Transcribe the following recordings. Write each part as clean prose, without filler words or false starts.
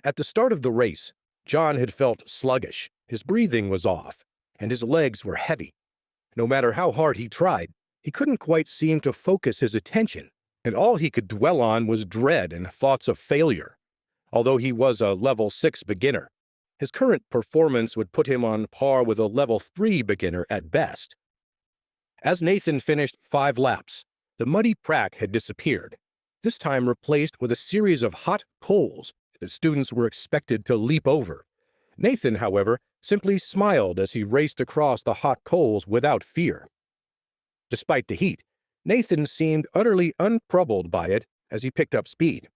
At the start of the race, John had felt sluggish, his breathing was off, and his legs were heavy. No matter how hard he tried, he couldn't quite seem to focus his attention, and all he could dwell on was dread and thoughts of failure. Although he was a level 6 beginner, his current performance would put him on par with a level 3 beginner at best. As Nathan finished 5 laps, the muddy track had disappeared, this time replaced with a series of hot coals that students were expected to leap over. Nathan, however, simply smiled as he raced across the hot coals without fear. Despite the heat, Nathan seemed utterly untroubled by it as he picked up speed.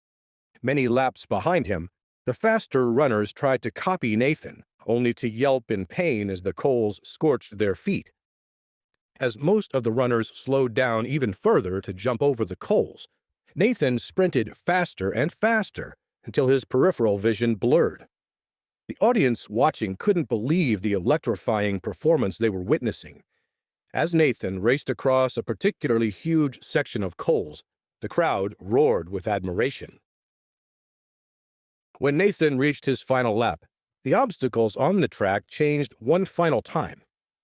Many laps behind him, the faster runners tried to copy Nathan, only to yelp in pain as the coals scorched their feet. As most of the runners slowed down even further to jump over the coals, Nathan sprinted faster and faster until his peripheral vision blurred. The audience watching couldn't believe the electrifying performance they were witnessing. As Nathan raced across a particularly huge section of coals, the crowd roared with admiration. When Nathan reached his final lap, the obstacles on the track changed one final time.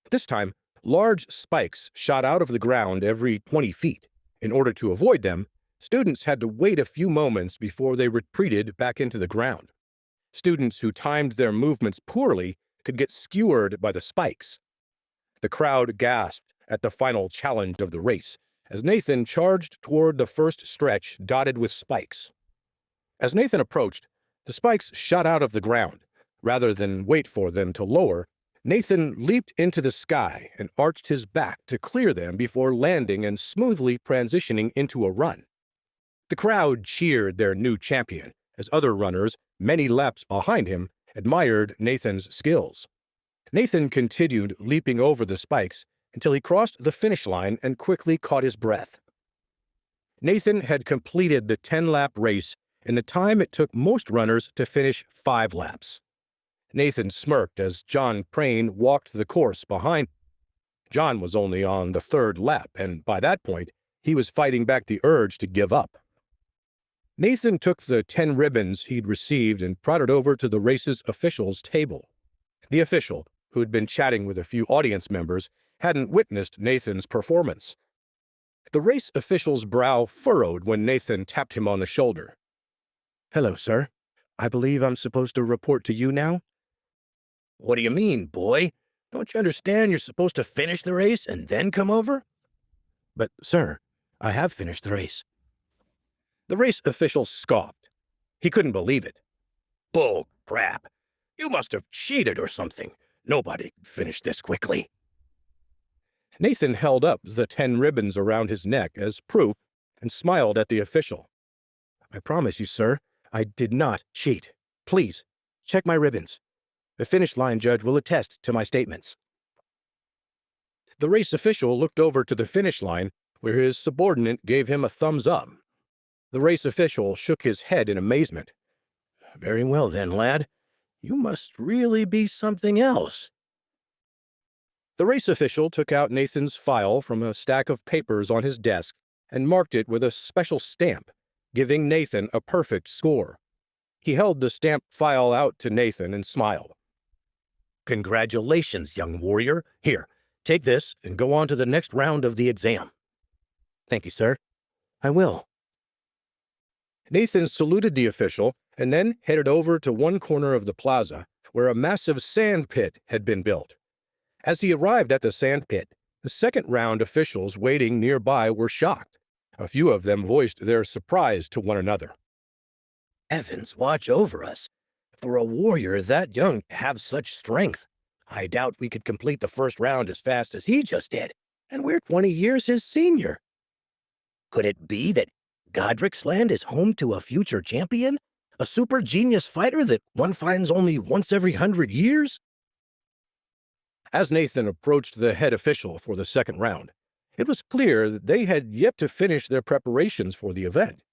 This time, large spikes shot out of the ground every 20 feet. In order to avoid them, students had to wait a few moments before they retreated back into the ground. Students who timed their movements poorly could get skewered by the spikes. The crowd gasped at the final challenge of the race as Nathan charged toward the first stretch dotted with spikes. As Nathan approached, the spikes shot out of the ground. Rather than wait for them to lower, Nathan leaped into the sky and arched his back to clear them before landing and smoothly transitioning into a run. The crowd cheered their new champion as other runners, many laps behind him, admired Nathan's skills. Nathan continued leaping over the spikes until he crossed the finish line and quickly caught his breath. Nathan had completed the 10-lap race in the time it took most runners to finish 5 laps. Nathan smirked as John Crane walked the course behind him. John was only on the 3rd lap, and by that point, he was fighting back the urge to give up. Nathan took the 10 ribbons he'd received and trotted over to the race's officials' table. The official, who had been chatting with a few audience members, hadn't witnessed Nathan's performance. The race official's brow furrowed when Nathan tapped him on the shoulder. "Hello, sir. I believe I'm supposed to report to you now?" "What do you mean, boy? Don't you understand you're supposed to finish the race and then come over?" "But, sir, I have finished the race." The race official scoffed. He couldn't believe it. "Bull crap. You must have cheated or something. Nobody could finish this quickly." Nathan held up the 10 ribbons around his neck as proof and smiled at the official. "I promise you, sir, I did not cheat. Please, check my ribbons. The finish line judge will attest to my statements." The race official looked over to the finish line, where his subordinate gave him a thumbs up. The race official shook his head in amazement. "Very well then, lad. You must really be something else." The race official took out Nathan's file from a stack of papers on his desk and marked it with a special stamp, giving Nathan a perfect score. He held the stamped file out to Nathan and smiled. "Congratulations, young warrior. Here, take this and go on to the next round of the exam." "Thank you, sir. I will." Nathan saluted the official and then headed over to one corner of the plaza where a massive sand pit had been built. As he arrived at the sand pit, the second-round officials waiting nearby were shocked. A few of them voiced their surprise to one another. "Heavens, watch over us. For a warrior that young to have such strength, I doubt we could complete the first round as fast as he just did, and we're 20 years his senior. Could it be that Godric's Land is home to a future champion? A super genius fighter that one finds only once every 100 years? As Nathan approached the head official for the second round, it was clear that they had yet to finish their preparations for the event.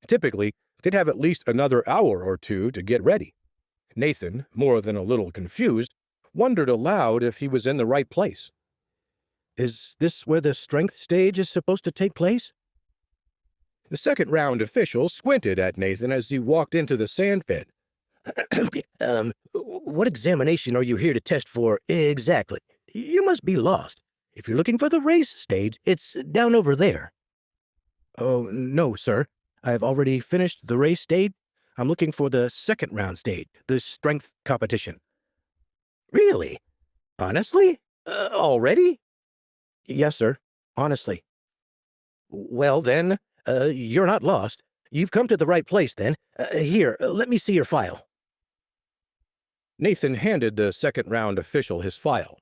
Typically, they'd have at least another hour or two to get ready. Nathan, more than a little confused, wondered aloud if he was in the right place. "Is this where the strength stage is supposed to take place?" The second-round official squinted at Nathan as he walked into the sand pit. What examination are you here to test for exactly? You must be lost. If you're looking for the race stage, it's down over there. Oh, no, sir. I've already finished the race stage. I'm looking for the second round stage, the strength competition. Really? Honestly? Already? Yes, sir. Honestly. Well, then, you're not lost. You've come to the right place, then. Here, let me see your file. Nathan handed the second round official his file.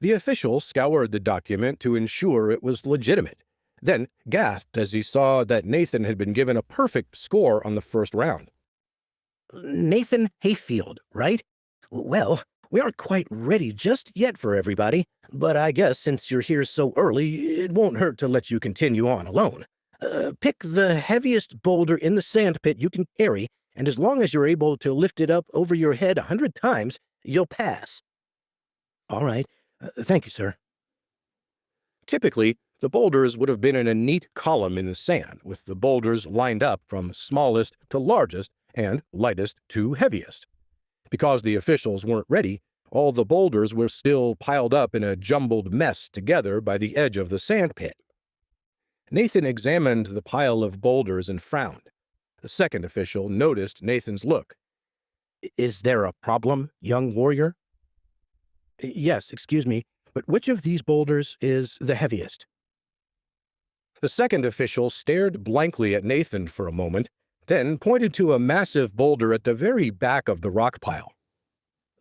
The official scoured the document to ensure it was legitimate, then gasped as he saw that Nathan had been given a perfect score on the first round. Nathan Hayfield, right? Well, we aren't quite ready just yet for everybody, but I guess since you're here so early, it won't hurt to let you continue on alone. Pick the heaviest boulder in the sand pit you can carry, and as long as you're able to lift it up over your head 100 times, you'll pass. All right. Thank you, sir. Typically, the boulders would have been in a neat column in the sand, with the boulders lined up from smallest to largest and lightest to heaviest. Because the officials weren't ready, all the boulders were still piled up in a jumbled mess together by the edge of the sand pit. Nathan examined the pile of boulders and frowned. The second official noticed Nathan's look. Is there a problem, young warrior? Yes, excuse me, but which of these boulders is the heaviest? The second official stared blankly at Nathan for a moment, then pointed to a massive boulder at the very back of the rock pile.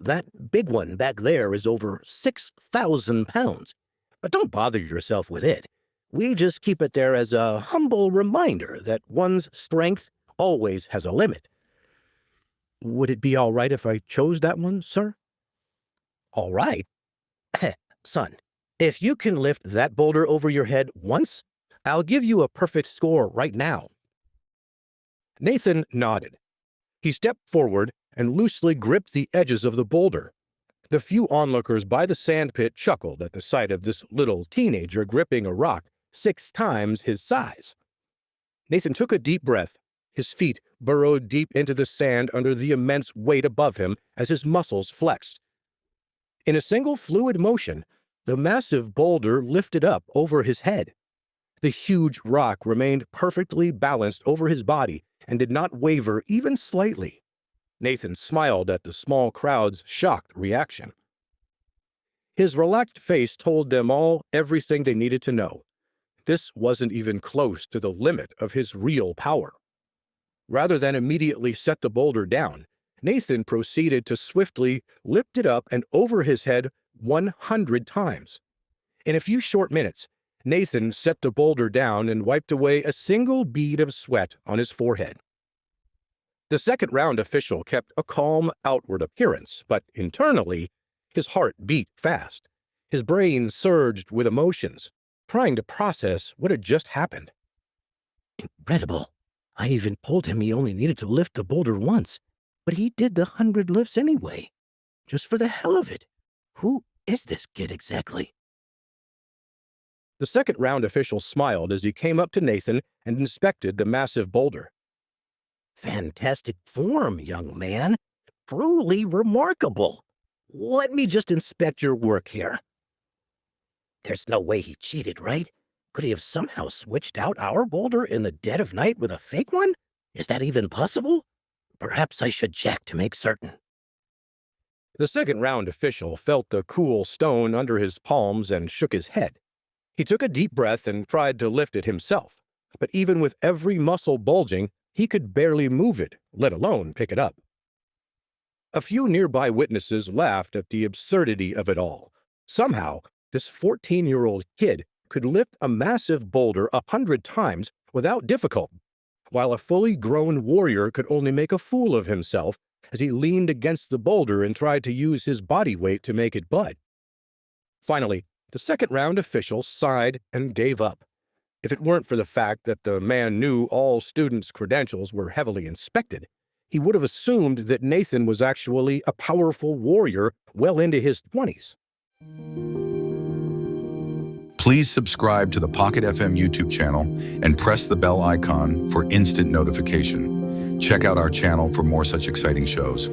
That big one back there is over 6,000 pounds. But don't bother yourself with it. We just keep it there as a humble reminder that one's strength always has a limit. Would it be all right if I chose that one, sir? All right. Son, if you can lift that boulder over your head once, I'll give you a perfect score right now. Nathan nodded. He stepped forward and loosely gripped the edges of the boulder. The few onlookers by the sand pit chuckled at the sight of this little teenager gripping a rock 6 times his size. Nathan took a deep breath. His feet burrowed deep into the sand under the immense weight above him as his muscles flexed. In a single fluid motion, the massive boulder lifted up over his head. The huge rock remained perfectly balanced over his body and did not waver even slightly. Nathan smiled at the small crowd's shocked reaction. His relaxed face told them all everything they needed to know. This wasn't even close to the limit of his real power. Rather than immediately set the boulder down, Nathan proceeded to swiftly lift it up and over his head 100 times. In a few short minutes, Nathan set the boulder down and wiped away a single bead of sweat on his forehead. The second round official kept a calm outward appearance, but internally, his heart beat fast. His brain surged with emotions, trying to process what had just happened. Incredible. I even told him he only needed to lift the boulder once, but he did the 100 lifts anyway, just for the hell of it. Who is this kid exactly? The second round official smiled as he came up to Nathan and inspected the massive boulder. Fantastic form, young man. Truly remarkable. Let me just inspect your work here. There's no way he cheated, right? Could he have somehow switched out our boulder in the dead of night with a fake one? Is that even possible? Perhaps I should check to make certain. The second round official felt the cool stone under his palms and shook his head. He took a deep breath and tried to lift it himself, but even with every muscle bulging, he could barely move it, let alone pick it up. A few nearby witnesses laughed at the absurdity of it all. Somehow, this 14-year-old kid could lift a massive boulder 100 times without difficulty, while a fully grown warrior could only make a fool of himself as he leaned against the boulder and tried to use his body weight to make it bud. Finally, the second round official sighed and gave up. If it weren't for the fact that the man knew all students' credentials were heavily inspected, he would have assumed that Nathan was actually a powerful warrior well into his 20s. Please subscribe to the Pocket FM YouTube channel and press the bell icon for instant notification. Check out our channel for more such exciting shows.